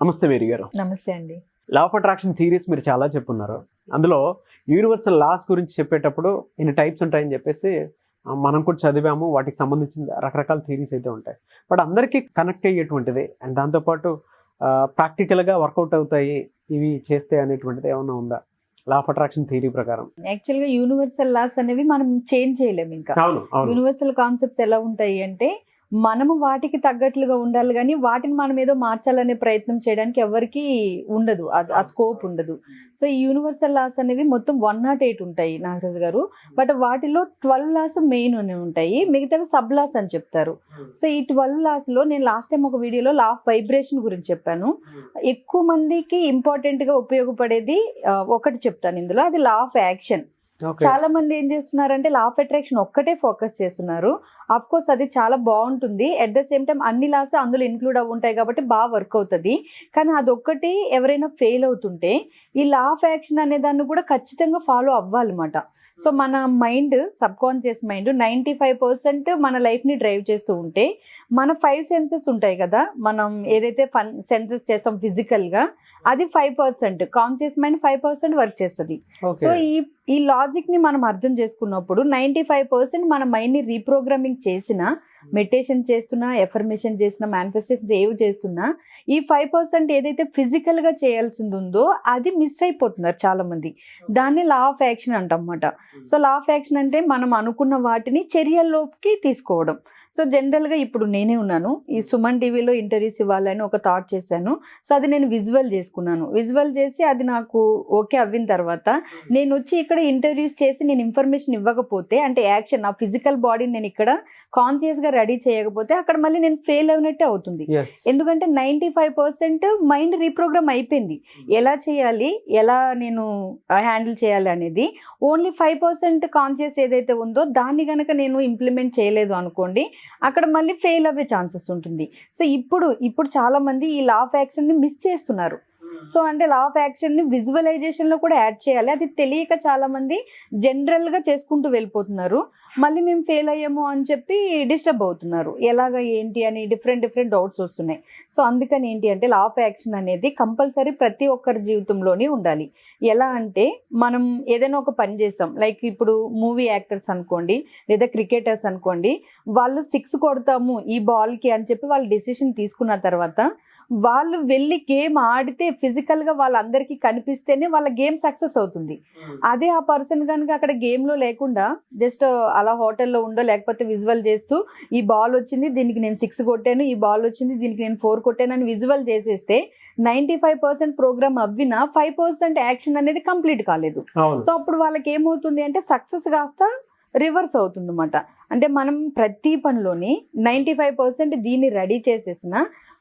నమస్తే మేరీ గారు. నమస్తే అండి. లా ఆఫ్ అట్రాక్షన్ థియరీస్ మీరు చాలా చెప్పున్నారు. అందులో యూనివర్సల్ లాస్ గురించి చెప్పేటప్పుడు ఇన్ని టైప్స్ ఉంటాయని చెప్పేసి మనం కూడా చదివాము. వాటికి సంబంధించిన రకరకాల థియరీస్ అయితే ఉంటాయి. బట్ అందరికీ కనెక్ట్ అయ్యేటువంటిది అండ్ దాంతోపాటు ప్రాక్టికల్గా వర్కౌట్ అవుతాయి ఇవి చేస్తే అనేటువంటిది ఏమైనా ఉందా లా ఆఫ్ అట్రాక్షన్ థియరీ ప్రకారం? యాక్చువల్గా యూనివర్సల్ లాస్ అనేవి మనం చేంజ్ చేయలేము. ఇంకా యూనివర్సల్ కాన్సెప్ట్స్ ఎలా ఉంటాయి అంటే మనము వాటికి తగ్గట్లుగా ఉండాలి, కానీ వాటిని మనం ఏదో మార్చాలనే ప్రయత్నం చేయడానికి ఎవరికి ఉండదు, ఆ స్కోప్ ఉండదు. సో ఈ యూనివర్సల్ లాస్ అనేవి మొత్తం 108 ఉంటాయి నాగరాజ్ గారు. బట్ వాటిలో 12 లాస్ మెయిన్ ఉంటాయి, మిగతావి సబ్ లాస్ అని చెప్తారు. సో ఈ 12 లాస్ లో నేను లాస్ట్ టైం ఒక వీడియోలో లా ఆఫ్ వైబ్రేషన్ గురించి చెప్పాను. ఎక్కువ మందికి ఇంపార్టెంట్ గా ఉపయోగపడేది ఒకటి చెప్తాను ఇందులో, అది లా ఆఫ్ యాక్షన్. చాలా మంది ఏం చేస్తున్నారంటే లా ఆఫ్ అట్రాక్షన్ ఒక్కటే ఫోకస్ చేస్తున్నారు. అఫ్ కోర్స్ అది చాలా బాగుంటుంది, అట్ ద సేమ్ టైం అన్ని లాస్ అందులో ఇంక్లూడ్ అవి ఉంటాయి కాబట్టి బాగా వర్క్ అవుతుంది. కానీ అదొక్కటి ఎవరైనా ఫెయిల్ అవుతుంటే ఈ లా ఆఫ్ యాక్షన్ అనే దాన్ని కూడా ఖచ్చితంగా ఫాలో అవ్వాలన్నమాట. సో మన మైండ్, సబ్ కాన్షియస్ మైండ్ 95% మన లైఫ్ని డ్రైవ్ చేస్తూ ఉంటే మన 5 సెన్సెస్ ఉంటాయి కదా, మనం ఏదైతే సెన్సెస్ చేస్తాం ఫిజికల్గా, అది 5%, కాన్షియస్ మైండ్ 5% వర్క్ చేస్తుంది. సో ఈ లాజిక్ని మనం అర్థం చేసుకున్నప్పుడు 95% మన మైండ్ని రీప్రోగ్రామింగ్ చేసిన, మెడిటేషన్ చేస్తున్నా, ఎఫర్మేషన్ చేసినా, మేనిఫెస్టేషన్ ఏవి చేస్తున్నా, ఈ 5% ఏదైతే ఫిజికల్గా చేయాల్సింది ఉందో అది మిస్ అయిపోతున్నారు చాలా మంది. దాన్ని లా ఆఫ్ యాక్షన్ అంటమాట. సో లా ఆఫ్ యాక్షన్ అంటే మనం అనుకున్న వాటిని చర్యల్లోకి తీసుకోవడం. సో జనరల్గా ఇప్పుడు నేనే ఉన్నాను, ఈ సుమన్ టీవీలో ఇంటర్వ్యూస్ ఇవ్వాలని ఒక థాట్ చేశాను. సో అది నేను విజువల్ చేసుకున్నాను. విజువల్ చేసి అది నాకు ఓకే అవ్విన తర్వాత నేను వచ్చి ఇక్కడ ఇంటర్వ్యూస్ చేసి నేను ఇన్ఫర్మేషన్ ఇవ్వకపోతే, అంటే యాక్షన్, నా ఫిజికల్ బాడీని నేను ఇక్కడ కాన్షియస్గా రెడీ చేయకపోతే అక్కడ మళ్ళీ నేను ఫెయిల్ అయినట్టే అవుతుంది. ఎందుకంటే 95% మైండ్ రీప్రోగ్రామ్ అయిపోయింది, ఎలా చేయాలి, ఎలా నేను హ్యాండిల్ చేయాలి అనేది. ఓన్లీ 5% కాన్షియస్ ఏదైతే ఉందో దాన్ని కనుక నేను ఇంప్లిమెంట్ చేయలేదు అనుకోండి, అక్కడ మళ్ళీ ఫెయిల్ అవ్వే ఛాన్సెస్ ఉంటుంది. సో ఇప్పుడు చాలా మంది ఈ లా ఆఫ్ యాక్షన్ ని మిస్ చేస్తున్నారు. సో అంటే లా ఆఫ్ యాక్షన్ ని విజువలైజేషన్ లో కూడా యాడ్ చేయాలి, అది తెలియక చాలా మంది జనరల్ గా చేసుకుంటూ వెళ్ళిపోతున్నారు. మళ్ళీ మేము ఫెయిల్ అయ్యాము అని చెప్పి డిస్టర్బ్ అవుతున్నారు, ఎలాగ ఏంటి అని డిఫరెంట్ డౌట్స్ వస్తున్నాయి. సో అందుకని ఏంటి అంటే లా ఆఫ్ యాక్షన్ అనేది కంపల్సరీ ప్రతి ఒక్కరి జీవితంలోనే ఉండాలి. ఎలా అంటే మనం ఏదైనా ఒక పని చేస్తాం, లైక్ ఇప్పుడు మూవీ యాక్టర్స్ అనుకోండి, లేదా క్రికెటర్స్ అనుకోండి, వాళ్ళు 6 కొడతాము ఈ బాల్కి అని చెప్పి వాళ్ళు డెసిషన్ తీసుకున్న తర్వాత వాళ్ళు వెళ్ళి గేమ్ ఆడితే ఫిజికల్గా వాళ్ళందరికీ కనిపిస్తేనే వాళ్ళ గేమ్ సక్సెస్ అవుతుంది. అదే ఆ పర్సన్ కనుక అక్కడ గేమ్లో లేకుండా జస్ట్ అలా హోటల్లో ఉండో లేకపోతే విజువల్ చేస్తూ ఈ బాల్ వచ్చింది దీనికి నేను 6 కొట్టాను, ఈ బాల్ వచ్చింది దీనికి నేను 4 కొట్టాను అని విజువల్ చేసేస్తే 95% ప్రోగ్రామ్ అవ్వినా 5% యాక్షన్ అనేది కంప్లీట్ కాలేదు. సో అప్పుడు వాళ్ళకి ఏమవుతుంది అంటే సక్సెస్ కాస్త రివర్స్ అవుతుంది అన్నమాట. అంటే మనం ప్రతి పనిలోని 95% దీన్ని రెడీ చేసేసిన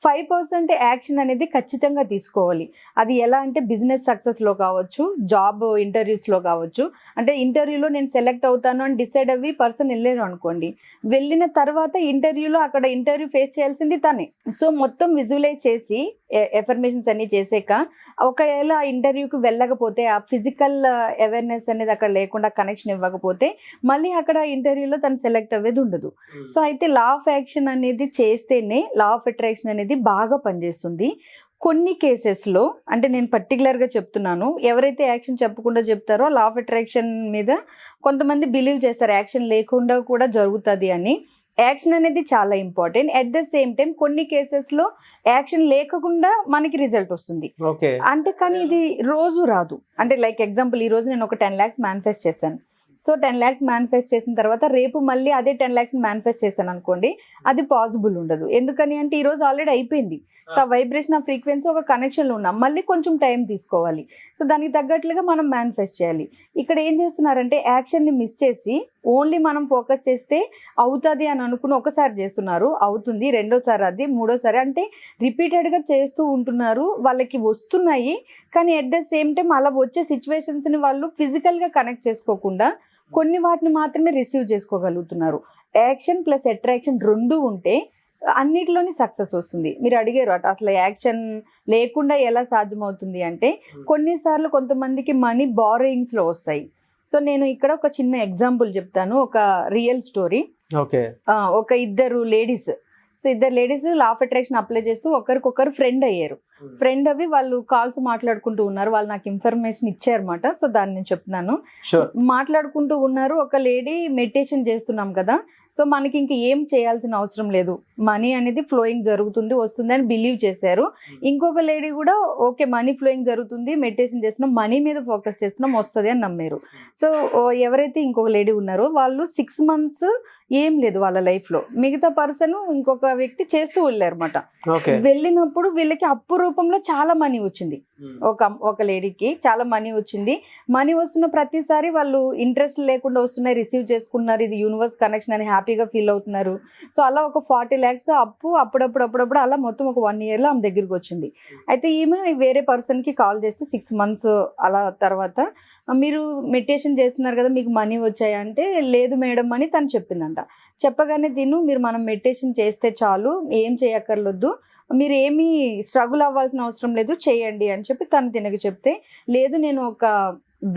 5% యాక్షన్ అనేది ఖచ్చితంగా తీసుకోవాలి. అది ఎలా అంటే బిజినెస్ సక్సెస్లో కావచ్చు, జాబ్ ఇంటర్వ్యూస్లో కావచ్చు. అంటే ఇంటర్వ్యూలో నేను సెలెక్ట్ అవుతాను అని డిసైడ్ అవ్వి పర్సన్ వెళ్ళారు అనుకోండి, వెళ్ళిన తర్వాత ఇంటర్వ్యూలో అక్కడ ఇంటర్వ్యూ ఫేస్ చేయాల్సింది తనే. సో మొత్తం విజువలైజ్ చేసి ఎఫర్మేషన్స్ అన్ని చేసాక ఒకవేళ ఇంటర్వ్యూకి వెళ్ళకపోతే, ఆ ఫిజికల్ అవేర్నెస్ అనేది అక్కడ లేకుండా కనెక్షన్ ఇవ్వకపోతే మళ్ళీ అక్కడ ఇంటర్వ్యూలో తను సెలెక్ట్ అవ్వేది ఉండదు. సో అయితే లా ఆఫ్ యాక్షన్ అనేది చేస్తేనే లా ఆఫ్ అట్రాక్షన్ అనేది బాగా పనిచేస్తుంది. కొన్ని కేసెస్లో, అంటే నేను పర్టికులర్గా చెప్తున్నాను, ఎవరైతే యాక్షన్ చెప్పకుండా చెప్తారో లా ఆఫ్ అట్రాక్షన్ మీద కొంతమంది బిలీవ్ చేస్తారు యాక్షన్ లేకుండా కూడా జరుగుతుంది అని. యాక్షన్ అనేది చాలా important. At the same time కొన్ని కేసెస్లో యాక్షన్ లేకుండా మనకి రిజల్ట్ వస్తుంది. అంటే కానీ ఇది రోజు రాదు. అంటే లైక్ ఎగ్జాంపుల్, ఈ రోజు నేను ఒక 10 lakhs మేనిఫెస్ట్ చేశాను. సో 10 lakhs మేనిఫెస్ట్ చేసిన తర్వాత రేపు మళ్ళీ అదే 10 lakhs మేనిఫెస్ట్ చేశాను అనుకోండి, అది పాసిబుల్ ఉండదు. ఎందుకని అంటే ఈరోజు ఆల్రెడీ అయిపోయింది. సో ఆ వైబ్రేషన్, ఆ ఫ్రీక్వెన్సీ ఒక కనెక్షన్లో ఉన్నాం, మళ్ళీ కొంచెం టైం తీసుకోవాలి. సో దానికి తగ్గట్లుగా మనం మేనిఫెస్ట్ చేయాలి. ఇక్కడ ఏం చేస్తున్నారంటే యాక్షన్ని మిస్ చేసి ఓన్లీ మనం ఫోకస్ చేస్తే అవుతుంది అని అనుకుని ఒకసారి చేస్తున్నారు, అవుతుంది, రెండోసారి అది, మూడోసారి, అంటే రిపీటెడ్గా చేస్తూ ఉంటున్నారు. వాళ్ళకి వస్తున్నాయి, కానీ అట్ ద సేమ్ టైం అలా వచ్చే సిచ్యువేషన్స్ని వాళ్ళు ఫిజికల్గా కనెక్ట్ చేసుకోకుండా కొన్ని వాటిని మాత్రమే రిసీవ్ చేసుకోగలుగుతున్నారు. యాక్షన్ ప్లస్ అట్రాక్షన్ 2 ఉంటే అన్నిటిలోని సక్సెస్ వస్తుంది. మీరు అడిగారు అసలు యాక్షన్ లేకుండా ఎలా సాధ్యమవుతుంది అంటే, కొన్నిసార్లు కొంతమందికి మనీ బారోయింగ్స్లో వస్తాయి. సో నేను ఇక్కడ ఒక చిన్న ఎగ్జాంపుల్ చెప్తాను, ఒక రియల్ స్టోరీ. ఒక 2 లేడీస్ సో ఇద్దరు ladies law of attraction apply చేస్తూ ఒకరికొకరు ఫ్రెండ్ అయ్యారు. ఫ్రెండ్ అవి వాళ్ళు కాల్స్ మాట్లాడుకుంటూ ఉన్నారు. వాళ్ళు నాకు ఇన్ఫర్మేషన్ ఇచ్చారన్నమాట. సో దాన్ని నేను చెప్తున్నాను. మాట్లాడుకుంటూ ఉన్నారు. ఒక లేడీ మెడిటేషన్ చేస్తున్నాం కదా, సో మనకి ఇంక ఏం చేయాల్సిన అవసరం లేదు, మనీ అనేది ఫ్లోయింగ్ జరుగుతుంది వస్తుంది అని బిలీవ్ చేశారు. ఇంకొక లేడీ కూడా ఓకే మనీ ఫ్లోయింగ్ జరుగుతుంది, మెడిటేషన్ చేస్తున్నాం, మనీ మీద ఫోకస్ చేస్తున్నాం, వస్తుంది అని నమ్మారు. సో ఎవరైతే ఇంకొక లేడీ ఉన్నారో వాళ్ళు 6 months ఏం లేదు వాళ్ళ లైఫ్ లో, మిగతా పర్సన్ ఇంకొక వ్యక్తి చేస్తూ వెళ్ళారు అనమాట. వెళ్ళినప్పుడు వీళ్ళకి అప్పు రూపంలో చాలా మనీ వచ్చింది. ఒక లేడీకి చాలా మనీ వచ్చింది. మనీ వస్తున్న ప్రతిసారి వాళ్ళు ఇంట్రెస్ట్ లేకుండా వస్తున్నాయి, రిసీవ్ చేసుకున్నారు, ఇది యూనివర్స్ కనెక్షన్ అని హ్యాపీగా ఫీల్ అవుతున్నారు. సో అలా ఒక 40 lakhs అప్పు అప్పుడప్పుడు అలా మొత్తం ఒక 1 year లో ఆమె దగ్గరికి వచ్చింది. అయితే ఈమె వేరే పర్సన్ కి కాల్ చేసి 6 months అలా తర్వాత మీరు మెడిటేషన్ చేస్తున్నారు కదా మీకు మనీ వచ్చాయా అంటే లేదు మేడం అని తను చెప్పిందంట. చెప్పగానే మీరు మనం మెడిటేషన్ చేస్తే చాలు, ఏం చేయక్కర్లేదు, మీరు ఏమీ స్ట్రగుల్ అవ్వాల్సిన అవసరం లేదు, చేయండి అని చెప్పి తినకి చెప్తే, లేదు నేను ఒక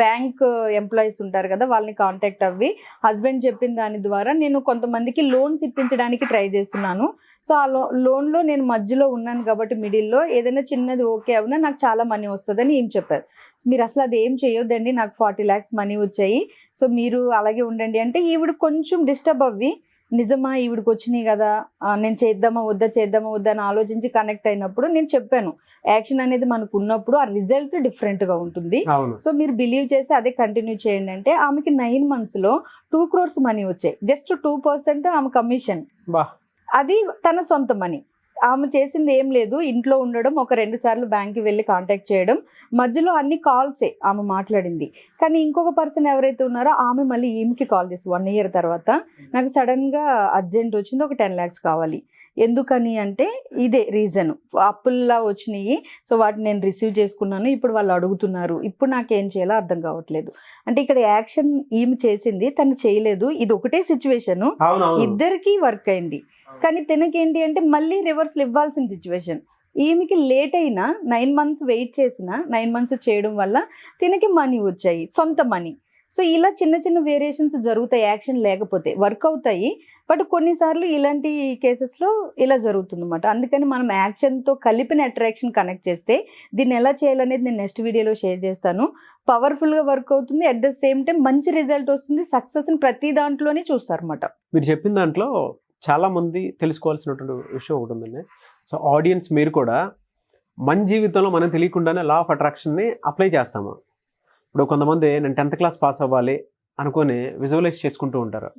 బ్యాంక్ ఎంప్లాయీస్ ఉంటారు కదా వాళ్ళని కాంటాక్ట్ అవ్వి హస్బెండ్ చెప్పిన దాని ద్వారా నేను కొంతమందికి లోన్స్ ఇప్పించడానికి ట్రై చేస్తున్నాను. సో ఆ లోన్లో నేను మధ్యలో ఉన్నాను కాబట్టి మిడిల్లో ఏదైనా చిన్నది ఓకే అవునా నాకు చాలా మనీ వస్తుందని ఏం చెప్పారు. మీరు అసలు అది ఏం చేయొద్దండి, నాకు 40 lakhs మనీ వచ్చాయి, సో మీరు అలాగే ఉండండి అంటే ఈవిడ కొంచెం డిస్టర్బ్ అవ్వి నిజమా ఈవిడికి వచ్చినాయి కదా, నేను చేద్దామా వద్దా అని ఆలోచించి కనెక్ట్ అయినప్పుడు నేను చెప్పాను యాక్షన్ అనేది మనకు ఉన్నప్పుడు ఆ రిజల్ట్ డిఫరెంట్ గా ఉంటుంది. సో మీరు బిలీవ్ చేసి అదే కంటిన్యూ చేయండి అంటే ఆమెకి 9 months లో 2 crores మనీ వచ్చాయి. జస్ట్ 2% ఆమె కమిషన్, అది తన సొంత మనీ. ఆమె చేసింది ఏం లేదు, ఇంట్లో ఉండడం, ఒక 2 సార్లు బ్యాంక్కి వెళ్ళి కాంటాక్ట్ చేయడం, మధ్యలో అన్ని కాల్సే ఆమె మాట్లాడింది. కానీ ఇంకొక పర్సన్ ఎవరైతే ఉన్నారో ఆమె మళ్ళీ ఈమెకి కాల్ చేసి 1 year తర్వాత నాకు సడన్గా అర్జెంట్ వచ్చింది, ఒక 10 lakhs కావాలి. ఎందుకని అంటే ఇదే రీజన్, అప్పుల్లా వచ్చినాయి, సో వాటిని నేను రిసీవ్ చేసుకున్నాను, ఇప్పుడు వాళ్ళు అడుగుతున్నారు, ఇప్పుడు నాకేం చేయాలో అర్థం కావట్లేదు అంటే. ఇక్కడ యాక్షన్ ఈమె చేసింది, తను చేయలేదు, ఇది ఒకటే సిచ్యువేషన్, ఇద్దరికి వర్క్ అయింది. కానీ తినకేంటి అంటే మళ్ళీ రివర్స్లు ఇవ్వాల్సిన సిచ్యువేషన్. ఈమెకి లేట్ అయినా 9 months వెయిట్ చేసిన 9 months చేయడం వల్ల తినకి మనీ వచ్చాయి, సొంత మనీ. సో ఇలా చిన్న చిన్న వేరియేషన్స్ జరుగుతాయి, యాక్షన్ లేకపోతే వర్క్ అవుతాయి. బట్ కొన్నిసార్లు ఇలాంటి కేసెస్లో ఇలా జరుగుతుంది అన్నమాట. అందుకని మనం యాక్షన్తో కలిపిన అట్రాక్షన్ కనెక్ట్ చేస్తే దీన్ని ఎలా చేయాలనేది నేను నెక్స్ట్ వీడియోలో షేర్ చేస్తాను. పవర్ఫుల్గా వర్క్ అవుతుంది, అట్ ద సేమ్ టైం మంచి రిజల్ట్ వస్తుంది, సక్సెస్ని ప్రతి దాంట్లోనే చూస్తారన్నమాట. మీరు చెప్పిన దాంట్లో చాలా మంది తెలుసుకోవాల్సినటువంటి విషయం ఒకటి ఉందండి. సో ఆడియన్స్ మీరు కూడా మన జీవితంలో మనం తెలియకుండానే లా ఆఫ్ అట్రాక్షన్ని అప్లై చేస్తాము. ఇప్పుడు కొంతమంది నేను 10th class పాస్ అవ్వాలి అనుకొని విజువలైజ్ చేసుకుంటూ ఉంటారు.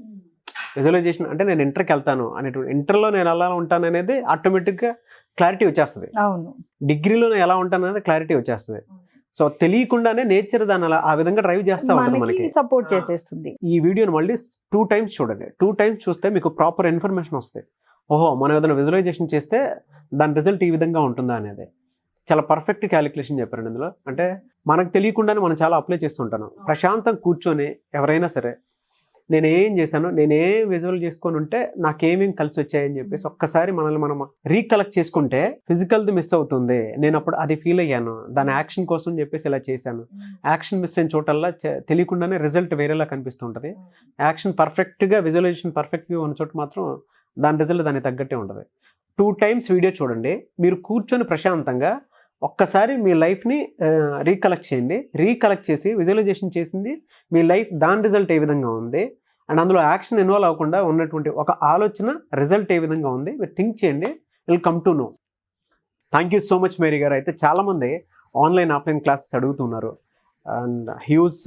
విజువలైజేషన్ అంటే నేను ఇంటర్కి వెళ్తాను అనేటువంటి, ఇంటర్లో నేను ఎలా ఉంటాను అనేది ఆటోమేటిక్గా క్లారిటీ వచ్చేస్తుంది. అవును, డిగ్రీలో నేను ఎలా ఉంటాను అనేది క్లారిటీ వచ్చేస్తుంది. సో తెలియకుండానే నేచర్ దాన్ని అలా ఆ విధంగా డ్రైవ్ చేస్తా ఉంటుంది, మనకి సపోర్ట్ చేసేస్తుంది. ఈ వీడియోని మళ్ళీ 2 times చూడండి. 2 times చూస్తే మీకు ప్రాపర్ ఇన్ఫర్మేషన్ వస్తుంది. ఓహో మనం ఏదైనా విజువలైజేషన్ చేస్తే దాని రిజల్ట్ ఈ విధంగా ఉంటుందా అనేది చాలా పర్ఫెక్ట్ క్యాలిక్యులేషన్ చెప్పారండి ఇందులో. అంటే మనకు తెలియకుండానే మనం చాలా అప్లై చేస్తుంటాను. ప్రశాంతం కూర్చొని ఎవరైనా సరే నేను ఏం చేశాను, నేను ఏం విజువల్ చేసుకొని ఉంటే నాకేమేమి కలిసి వచ్చాయని చెప్పేసి ఒక్కసారి మనల్ని మనం రీకలెక్ట్ చేసుకుంటే ఫిజికల్ది మిస్ అవుతుంది, నేను అప్పుడు అది ఫీల్ అయ్యాను, దాని యాక్షన్ కోసం చెప్పేసి ఇలా చేశాను, యాక్షన్ మిస్ అయిన చోటల్లా తెలియకుండానే రిజల్ట్ వేరేలా కనిపిస్తుంటుంది. యాక్షన్ పర్ఫెక్ట్గా విజువలైజేషన్ పర్ఫెక్ట్గా ఉన్న చోట మాత్రం దాని రిజల్ట్ దానికి తగ్గట్టే ఉంటుంది. 2 times వీడియో చూడండి, మీరు కూర్చొని ప్రశాంతంగా ఒక్కసారి మీ లైఫ్ని రీకలెక్ట్ చేయండి. రీకలెక్ట్ చేసి విజువలైజేషన్ చేసింది మీ లైఫ్, దాని రిజల్ట్ ఏ విధంగా ఉంది అండ్ అందులో యాక్షన్ ఇన్వాల్వ్ అవ్వకుండా ఉన్నటువంటి ఒక ఆలోచన రిజల్ట్ ఏ విధంగా ఉంది మీరు థింక్ చేయండి. Will come to know. Thank you so much Mary గారు. అయితే చాలామంది ఆన్లైన్ ఆఫ్లైన్ క్లాసెస్ అడుగుతున్నారు అండ్ హ్యూజ్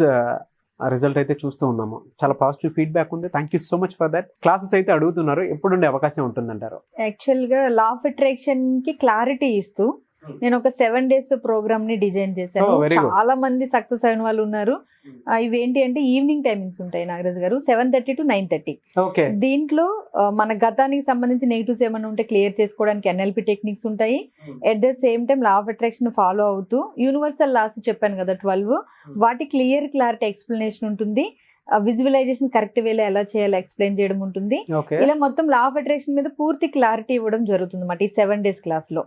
రిజల్ట్ అయితే చూస్తూ ఉన్నాము, చాలా పాజిటివ్ ఫీడ్బ్యాక్ ఉంది. Thank you so much for that. Classes అయితే అడుగుతున్నారు, ఎప్పుడు ఉండే అవకాశం ఉంటుందంటారు? యాక్చువల్గా లా ఆఫ్ అట్రాక్షన్ కి క్లారిటీ ఇస్తూ నేను ఒక 7 days ప్రోగ్రామ్ ని డిజైన్ చేశాను. చాలా మంది సక్సెస్ అయిన వాళ్ళు ఉన్నారు. ఇవేంటి అంటే ఈవినింగ్ టైమింగ్స్ ఉంటాయి నాగరాజ్ గారు, 7:30 to 9:30. దీంట్లో మన గతానికి సంబంధించి నెగిటివ్స్ ఏమైనా ఉంటే క్లియర్ చేసుకోవడానికి NLP టెక్నిక్స్ ఉంటాయి. At the same time law of attraction follow అవుతూ యూనివర్సల్ లాస్ చెప్పాను కదా 12, వాటి క్లారిటీ ఎక్స్ప్లెనేషన్ ఉంటుంది. విజువలైజేషన్ కరెక్ట్ వేలో ఎలా చేయాలో ఎక్స్ప్లెయిన్ చేయడం ఉంటుంది. ఇలా మొత్తం లా ఆఫ్ అట్రాక్షన్ మీద పూర్తి క్లారిటీ ఇవ్వడం జరుగుతుంది అన్నమాట ఈ 7 days క్లాస్ లో.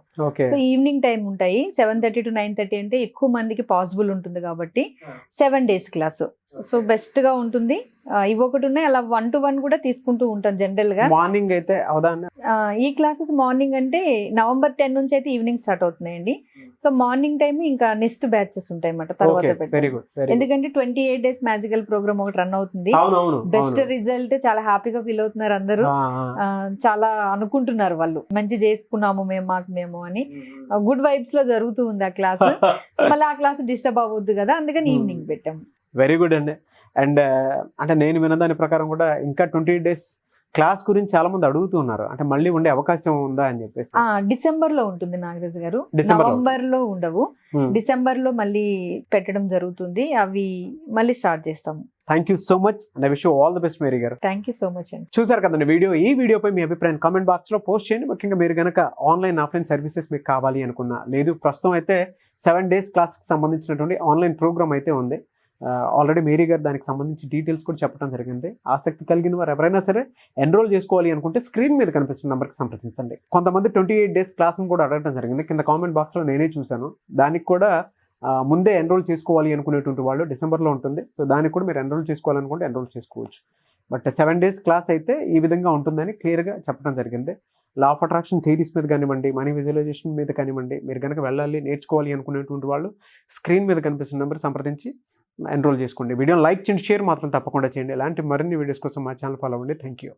సో ఈవినింగ్ టైం ఉంటాయి 7:30 to 9:30 అంటే ఎక్కువ మందికి పాసిబుల్ ఉంటుంది కాబట్టి 7 days క్లాస్. సో బెస్ట్ గా ఉంటుంది. ఇవి ఒకటి ఉన్నాయి, అలా 1-to-1 కూడా తీసుకుంటూ ఉంటాం జనరల్ గా. మార్నింగ్ అయితే అవధాన ఈ క్లాసెస్ మార్నింగ్ అంటే November 10 నుంచి అయితే ఈవినింగ్ స్టార్ట్ అవుతున్నాయండి. సో మార్నింగ్ టైం ఇంకా నెక్స్ట్ బ్యాచెస్ ఉంటాయి అన్నమాట తర్వాత వెరీ గుడ్. ఎందుకంటే 28 days మ్యాజికల్ ప్రోగ్రామ్ ఒకటి రన్ అవుతుంది. బెస్ట్ రిజల్ట్, చాలా హ్యాపీగా ఫీల్ అవుతున్నారు అందరూ. చాలా అనుకుంటున్నారు వాళ్ళు, మంచి చేసుకున్నాము మేము అని. గుడ్ వైబ్స్ లో జరుగుతూ ఉంది ఆ క్లాస్. సో మళ్ళీ ఆ క్లాస్ డిస్టర్బ్ అవ్వద్దు కదా, అందుకని ఈవినింగ్ పెట్టాము. వెరీ గుడ్ అండి. అండ్ అంటే నేను విన్నదాని ప్రకారం కూడా ఇంకా 28 days క్లాస్ గురించి చాలా మంది అడుగుతున్నారు, అంటే మళ్ళీ ఉండే అవకాశం ఉందా అని చెప్పేసి. డిసెంబర్ లో ఉంటుంది నాగరాజ్ గారు, December లో. నవంబర్ లో ఉండవు. డిసెంబర్ లో మళ్ళీ పెట్టడం జరుగుతుంది, అవి మళ్ళీ స్టార్ట్ చేస్తాము. Thank you so much and I wish you all the best Mary గారు. థ్యాంక్ యూ సో మచ్ అండి. చూసారు కదండి ఈ వీడియోపై మీ అభిప్రాయం కామెంట్ బాక్స్ లో పోస్ట్ చేయండి. ముఖ్యంగా మీరు కనుక ఆఫ్లైన్ సర్వీసెస్ మీకు కావాలి అనుకున్నా, లేదు ప్రస్తుతం అయితే 7 days క్లాస్కి సంబంధించినటువంటి ఆన్లైన్ ప్రోగ్రామ్ అయితే ఉంది. ఆల్రెడీ మేరీ గారు దానికి సంబంధించి డీటెయిల్స్ కూడా చెప్పడం జరిగింది. ఆసక్తి కలిగిన వారు ఎవరైనా సరే ఎన్రోల్ చేసుకోవాలి అనుకుంటే స్క్రీన్ మీద కనిపిస్తున్న నెంబర్కి సంప్రదించండి. కొంతమంది 28 days క్లాస్ని కూడా అడగడం జరిగింది, కింద కామెంట్ బాక్స్లో నేనే చూశాను. దానికి కూడా ముందే ఎన్రోల్ చేసుకోవాలి అనుకునేటువంటి వాళ్ళు డిసెంబర్లో ఉంటుంది. సో దానికి కూడా మీరు ఎన్రోల్ చేసుకోవాలనుకుంటే ఎన్రోల్ చేసుకోవచ్చు. బట్ 7 days క్లాస్ అయితే ఈ విధంగా ఉంటుందని క్లియర్గా చెప్పడం జరిగింది. లా ఆఫ్ అట్రాక్షన్ థియరీస్ మీద కానివ్వండి, మనీ విజువలైజేషన్ మీద కానివ్వండి, మీరు కనుక వెళ్ళాలి నేర్చుకోవాలి అనుకునేటువంటి వాళ్ళు స్క్రీన్ మీద కనిపిస్తున్న నెంబర్ సంప్రదించి ఎన్రోల్ చేసుకోండి. వీడియోని లైక్ చేయండి, షేర్ మాత్రం తప్పకుండా చేయండి. ఇలాంటి మరిన్ని వీడియోస్ కోసం మా ఛానల్ ఫాలో అవ్వండి. Thank you.